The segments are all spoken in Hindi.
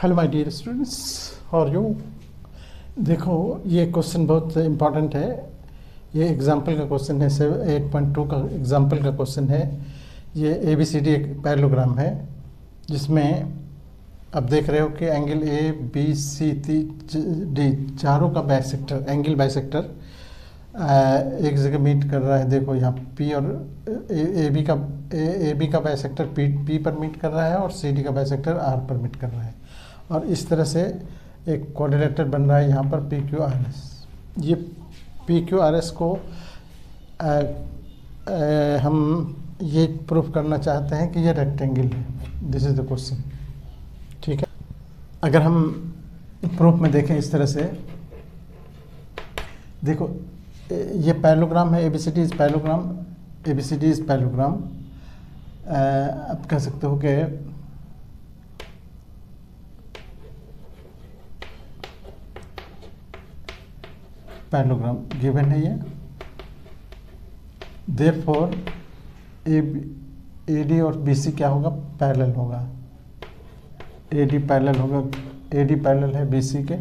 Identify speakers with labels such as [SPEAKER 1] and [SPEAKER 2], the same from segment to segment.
[SPEAKER 1] Hello my dear students, how are you. देखो, ये क्वेश्चन बहुत इम्पॉर्टेंट है। ये एग्जाम्पल का क्वेश्चन है, 8.2 का एग्जाम्पल का क्वेश्चन है। ये ABCD एक पैरेललोग्राम है जिसमें अब देख रहे हो कि एंगल ABCD चारों का बाइसेक्टर, एंगल बाइसेक्टर एक जगह मीट कर रहा है। देखो यहाँ P और AB का बाइसेक्टर P पर मीट कर रहा है और CD का बाइसेक्टर R पर मीट कर रहा है। और इस तरह से एक क्वाड्रिलेटरल बन रहा है यहाँ पर PQRS। ये PQRS को हम ये प्रूफ करना चाहते हैं कि ये रेक्टेंगल है। दिस इज द क्वेश्चन, ठीक है। अगर हम प्रूफ में देखें इस तरह से, देखो ये पैरेललोग्राम है, ABCD is parallelogram, ABCD is parallelogram. अब कह सकते हो कि पैरेललोग्राम गिवन है ये। देयरफॉर AD और BC क्या होगा, पैरेलल होगा। AD पैरेलल होगा, AD पैरेलल है BC के,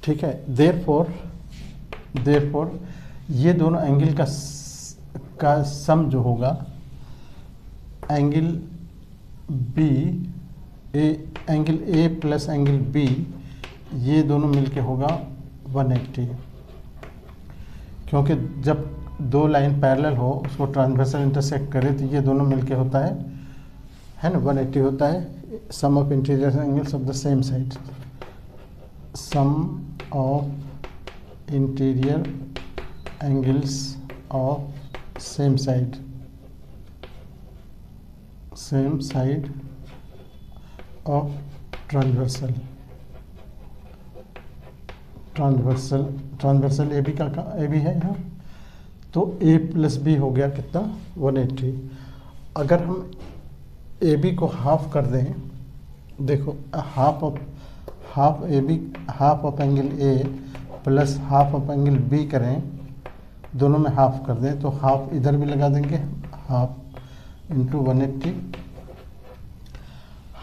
[SPEAKER 1] ठीक है। देयरफॉर ये दोनों एंगल का सम जो होगा, angle angle A plus angle B, ये दोनों मिलके होगा 180। क्योंकि जब दो लाइन पैरेलल हो, उसको ट्रांसवर्सल इंटरसेक्ट करे तो ये दोनों मिलके होता है ना, 180 होता है। Sum of interior angles of the same side, sum of interior angles of same side of transversal AB का AB है यहाँ, तो A प्लस B हो गया कितना, 180। अगर हम AB को हाफ कर दें, देखो half of angle A plus half of angle B करें, दोनों में हाफ कर दें तो हाफ इधर भी लगा देंगे, हाफ इंटू 180।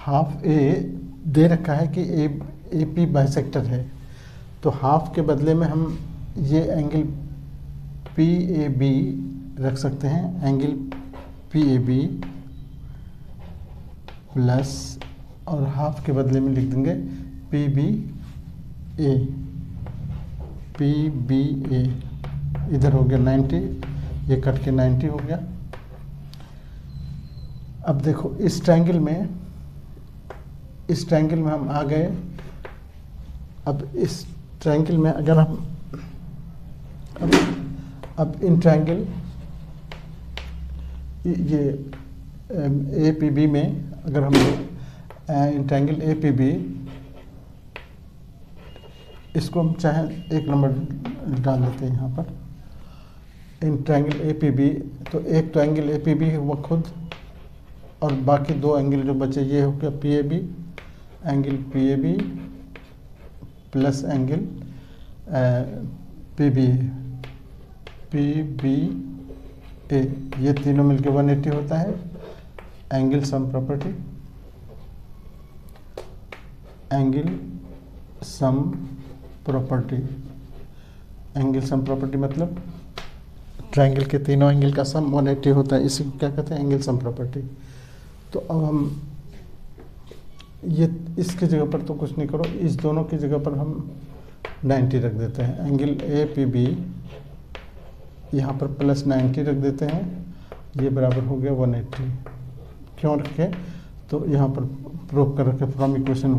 [SPEAKER 1] हाफ A दे रखा है कि AP बाइसेक्टर है, तो हाफ के बदले में हम ये एंगल PAB रख सकते हैं, एंगल PAB प्लस, और हाफ के बदले में लिख देंगे PBA। इधर हो गया 90, ये कट के 90 हो गया। अब देखो इस ट्रायंगल में हम आ गए। अब इस ट्रायंगल में अगर हम अब इन ट्रायंगल ये APB में अगर हम इन ट्रायंगल APB, इसको हम चाहे एक नंबर डाल देते हैं यहाँ पर, इन ट्रायंगल APB। तो एक तो एंगल APB हुआ खुद, और बाकी दो एंगल जो बचे ये हो गया PAB, angle PAB plus angle PBA, ये तीनों मिलके 180 होता है। Angle sum property, angle sum property मतलब ट्रायंगल के तीनों एंगल का सम 180 होता है। इसी को क्या कहते हैं, एंगल सम प्रॉपर्टी। तो अब हम ये इसकी जगह पर तो कुछ नहीं करो, इस दोनों की जगह पर हम 90 रख देते हैं। एंगल APB यहाँ पर प्लस 90 रख देते हैं, ये बराबर हो गया 180। क्यों रखे, तो यहाँ पर प्रूव कर रखे फ्रॉम इक्वेशन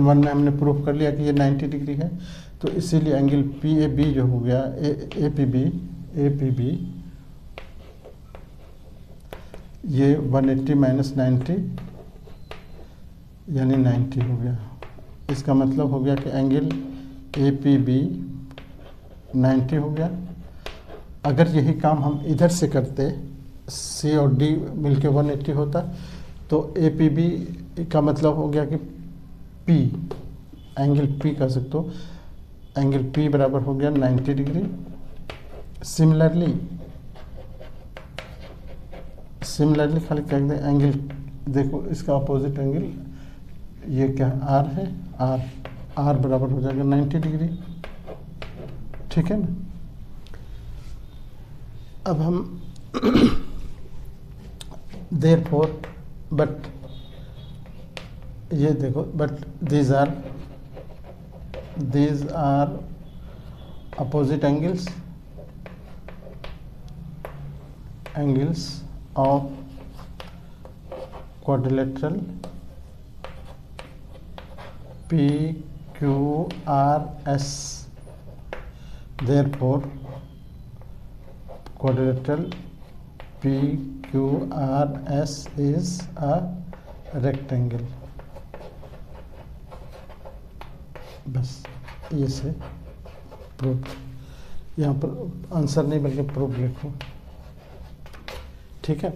[SPEAKER 1] 1 में हमने प्रूव कर लिया कि ये 90 डिग्री है, तो इसीलिए एंगल PAB जो हो गया APB ये 180 माइनस 90 यानी 90 हो गया। इसका मतलब हो गया कि एंगल APB 90 हो गया। अगर यही काम हम इधर से करते, C और D मिलके 180 होता, तो APB का मतलब हो गया कि P, एंगल P कह सकते हो, एंगल P बराबर हो गया 90 डिग्री। सिमिलरली सिमिलरली खाली कह दें एंगल, देखो इसका अपोजिट एंगल ये क्या आर है, आर बराबर हो जाएगा 90 डिग्री, ठीक है ना। अब हम देयरफॉर, बट ये देखो, but these are opposite angles of quadrilateral PQRS. Therefore, quadrilateral PQRS is a rectangle. बस ये से प्रूफ, यहाँ पर आंसर नहीं बल्कि प्रूफ लिखो, ठीक है।